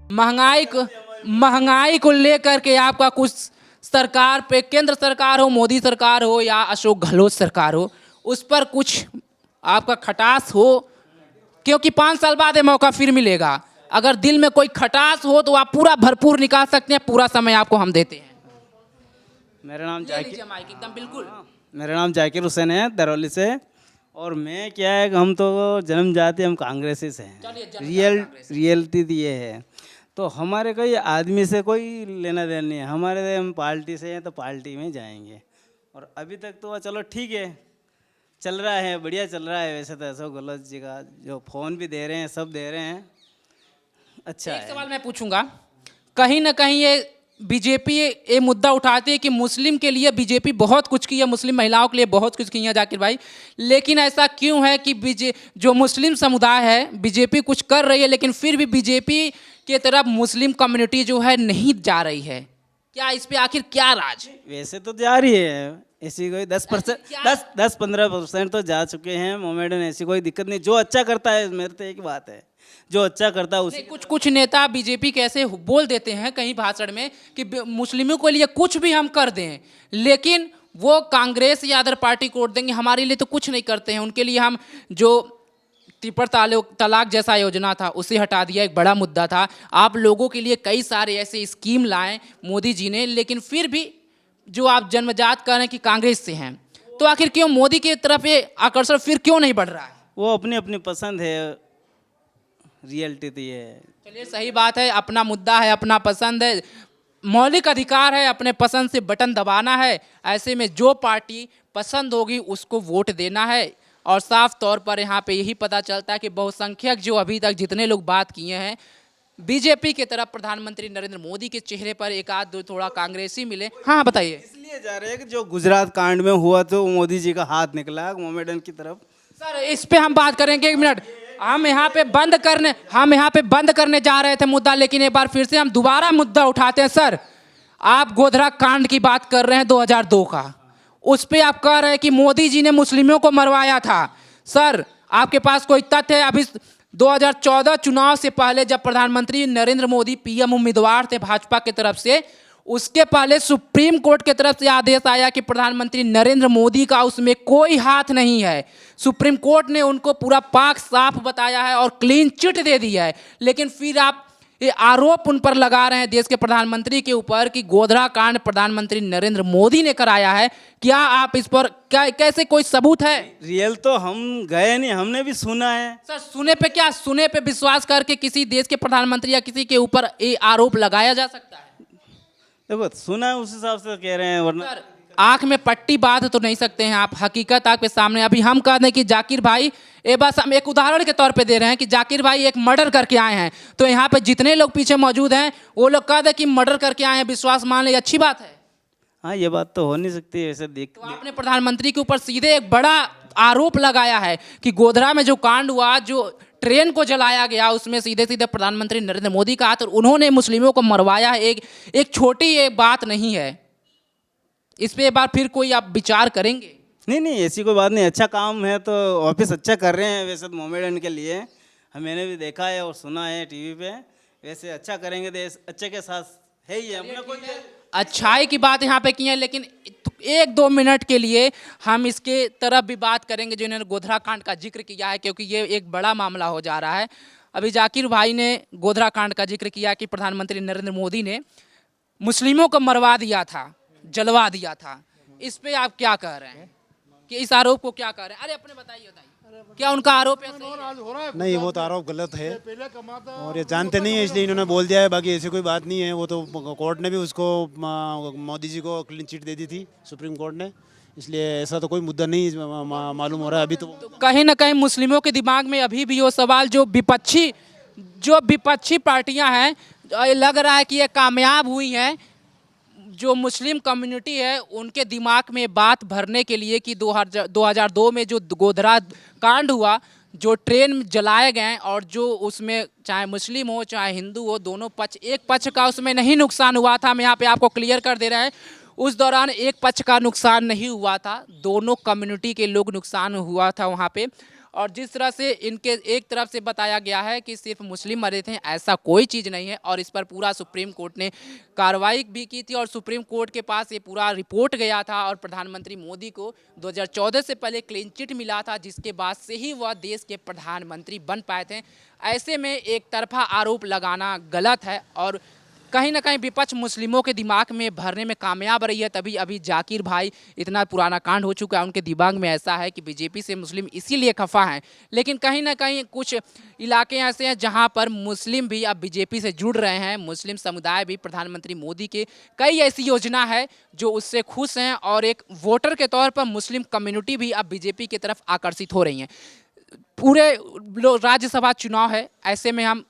महंगाई को लेकर के आपका कुछ सरकार पे, केंद्र सरकार हो, मोदी सरकार हो या अशोक गहलोत सरकार हो, उस पर कुछ आपका खटास हो? क्योंकि 5 साल बाद ये मौका फिर मिलेगा। अगर दिल में कोई खटास हो तो आप पूरा भरपूर निकाल सकते हैं, पूरा समय आपको हम देते हैं। मेरा नाम ले लीजिए माइक एकदम बिल्कुल। मेरा नाम जाकिर हुसैन है, दरौली से। और मैं क्या है कि हम तो जन्म जाते हम कांग्रेसी से हैं। चलिए, जन्मजात कांग्रेसी। रियलिटी तो ये है, तो हमारे कोई आदमी से कोई लेना देना नहीं है। हमारे हम पार्टी से हैं तो पार्टी में जाएंगे। और अभी तक तो चलो ठीक है, चल रहा है, बढ़िया चल रहा है। वैसे तो अशोक गहलोत जी का जो फ़ोन भी दे रहे हैं, सब दे रहे हैं, अच्छा एक है। सवाल मैं पूछूंगा, कहीं ना कहीं ये बीजेपी ये मुद्दा उठाती है कि मुस्लिम के लिए बीजेपी बहुत कुछ की है, मुस्लिम महिलाओं के लिए बहुत कुछ की है जाकिर भाई, लेकिन ऐसा क्यों है कि जो मुस्लिम समुदाय है बीजेपी कुछ कर रही है लेकिन फिर भी बीजेपी के तरफ मुस्लिम कम्युनिटी जो है नहीं जा रही है? क्या इस पे आखिर क्या राज है? वैसे तो जा रही है, ऐसी कोई 10% क्या? 10-15% तो जा चुके हैं मोमेडन, ऐसी कोई दिक्कत नहीं। जो अच्छा करता है, मेरे तो एक बात है, जो अच्छा करता है उसी। कुछ कुछ नेता बीजेपी कैसे बोल देते हैं कहीं भाषण में कि मुस्लिमों के लिए कुछ भी हम कर दें, लेकिन वो कांग्रेस या अदर पार्टी को वोट देंगे, हमारे लिए तो कुछ नहीं करते हैं। उनके लिए हम जो त्रिपल तलाक जैसा योजना था उसे हटा दिया, एक बड़ा मुद्दा था। आप लोगों के लिए कई सारे ऐसे स्कीम लाए मोदी जी ने, लेकिन फिर भी जो आप जन्मजात कर रहे हैं कि कांग्रेस से हैं, तो आखिर क्यों मोदी की तरफ ये आकर्षण फिर क्यों नहीं बढ़ रहा है? वो अपनी अपनी पसंद है, रियलिटी तो ये है। चलिए, सही बात है, अपना मुद्दा है, अपना पसंद है, मौलिक अधिकार है अपने पसंद से बटन दबाना है। ऐसे में जो पार्टी पसंद होगी उसको वोट देना है। और साफ तौर पर यहाँ पे यही पता चलता है कि बहुसंख्यक जो अभी तक जितने लोग बात किए हैं बीजेपी के तरफ, प्रधानमंत्री नरेंद्र मोदी के चेहरे पर एक आध दो थोड़ा कांग्रेसी मिले। हाँ बताइए। इसलिए जा रहे हैं कि जो गुजरात कांड में हुआ तो मोदी जी का हाथ निकला मोमेडन की तरफ। सर इस पे हम बात करेंगे, एक मिनट। हम यहाँ पे बंद करने जा रहे थे मुद्दा, लेकिन एक बार फिर से हम दोबारा मुद्दा उठाते हैं। सर, आप गोधरा कांड की बात कर रहे हैं 2002 का, उस पे आप कह रहे हैं कि मोदी जी ने मुस्लिमों को मरवाया था। सर, आपके पास कोई तथ्य है? अभी 2014 चुनाव से पहले जब प्रधानमंत्री नरेंद्र मोदी पीएम उम्मीदवार थे भाजपा की तरफ से, उसके पहले सुप्रीम कोर्ट की तरफ से आदेश आया कि प्रधानमंत्री नरेंद्र मोदी का उसमें कोई हाथ नहीं है। सुप्रीम कोर्ट ने उनको पूरा पाक साफ बताया है और क्लीन चिट दे दिया है, लेकिन फिर आप ये आरोप उन पर लगा रहे हैं देश के प्रधानमंत्री के ऊपर कि गोधरा कांड प्रधानमंत्री नरेंद्र मोदी ने कराया है। क्या आप इस पर कैसे, कोई सबूत है? रियल तो हम गए नहीं, हमने भी सुना है। सर, सुने पे विश्वास करके किसी देश के प्रधानमंत्री या किसी के ऊपर ये आरोप लगाया जा सकता है? देखो, सुना है उस हिसाब से कह रहे हैं, वरना सर, आंख में पट्टी बांध तो नहीं सकते हैं आप, हकीकत आपके सामने। अभी हम कह दें कि जाकिर भाई, ये बस हम एक उदाहरण के तौर पे दे रहे हैं कि जाकिर भाई एक मर्डर करके आए हैं, तो यहाँ पे जितने लोग पीछे मौजूद हैं वो लोग कह दें कि मर्डर करके आए हैं, विश्वास मान ले, अच्छी बात है। हाँ, ये बात तो हो नहीं सकती ऐसे देख। तो आपने प्रधानमंत्री के ऊपर सीधे एक बड़ा आरोप लगाया है कि गोधरा में जो कांड हुआ, जो ट्रेन को जलाया गया, उसमें सीधे सीधे प्रधानमंत्री नरेंद्र मोदी का हाथ, और उन्होंने मुस्लिमों को मरवाया है। एक छोटी ये बात नहीं है, इस पे एक बार फिर कोई आप विचार करेंगे? नहीं, ऐसी कोई बात नहीं। अच्छा काम है तो ऑफिस अच्छा कर रहे हैं वैसे तो मोमेडन के लिए, मैंने भी देखा है और सुना है टीवी पे। वैसे अच्छा करेंगे, देश अच्छे के साथ है ही। अपना कोई अच्छाई की बात यहाँ पे की है, लेकिन 1-2 मिनट के लिए हम इसके तरफ भी बात करेंगे जो इन्होंने गोधरा कांड का जिक्र किया है, क्योंकि ये एक बड़ा मामला हो जा रहा है। अभी जाकिर भाई ने गोधरा कांड का जिक्र किया कि प्रधानमंत्री नरेंद्र मोदी ने मुस्लिमों को मरवा दिया था, जलवा दिया था। इस पे आप क्या कह रहे हैं कि इस आरोप को क्या कह रहे हैं? अरे अपने बताइए, क्या उनका आरोप है? नहीं, वो तो आरोप गलत है और ये जानते नहीं है इसलिए इन्होंने बोल दिया है। बाकी ऐसी कोई बात नहीं है। वो तो कोर्ट ने भी उसको, मोदी जी को क्लीन चिट दे दी थी सुप्रीम कोर्ट ने, इसलिए ऐसा तो कोई मुद्दा नहीं मालूम हो रहा है अभी। तो कहीं ना कहीं मुस्लिमों के दिमाग में अभी भी वो सवाल, जो विपक्षी पार्टियां हैं, लग रहा है कि ये कामयाब हुई हैं। जो मुस्लिम कम्युनिटी है उनके दिमाग में बात भरने के लिए कि 2002 में जो गोधरा कांड हुआ, जो ट्रेन जलाए गए, और जो उसमें चाहे मुस्लिम हो चाहे हिंदू हो, दोनों पक्ष, एक पक्ष का उसमें नहीं नुकसान हुआ था। हम यहाँ पे आपको क्लियर कर दे रहे हैं, उस दौरान एक पक्ष का नुकसान नहीं हुआ था, दोनों कम्युनिटी के लोग नुकसान हुआ था वहाँ पे। और जिस तरह से इनके एक तरफ से बताया गया है कि सिर्फ मुस्लिम मरे थे, ऐसा कोई चीज़ नहीं है। और इस पर पूरा सुप्रीम कोर्ट ने कार्रवाई भी की थी और सुप्रीम कोर्ट के पास ये पूरा रिपोर्ट गया था और प्रधानमंत्री मोदी को 2014 से पहले क्लीन चिट मिला था, जिसके बाद से ही वह देश के प्रधानमंत्री बन पाए थे। ऐसे में एक तरफा आरोप लगाना गलत है और कहीं ना कहीं विपक्ष मुस्लिमों के दिमाग में भरने में कामयाब रही है। तभी अभी जाकिर भाई, इतना पुराना कांड हो चुका है, उनके दिमाग में ऐसा है कि बीजेपी से मुस्लिम इसीलिए खफा हैं। लेकिन कहीं ना कहीं कुछ इलाके ऐसे हैं जहां पर मुस्लिम भी अब बीजेपी से जुड़ रहे हैं। मुस्लिम समुदाय भी प्रधानमंत्री मोदी के कई ऐसी योजना है जो उससे खुश हैं और एक वोटर के तौर पर मुस्लिम कम्युनिटी भी अब बीजेपी की तरफ आकर्षित हो रही हैं। पूरे राज्यसभा चुनाव है, ऐसे में हम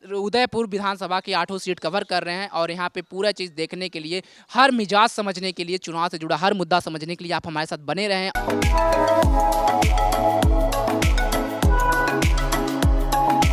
उदयपुर विधानसभा की 8 सीट कवर कर रहे हैं और यहाँ पे पूरा चीज़ देखने के लिए, हर मिजाज समझने के लिए, चुनाव से जुड़ा हर मुद्दा समझने के लिए आप हमारे साथ बने रहें।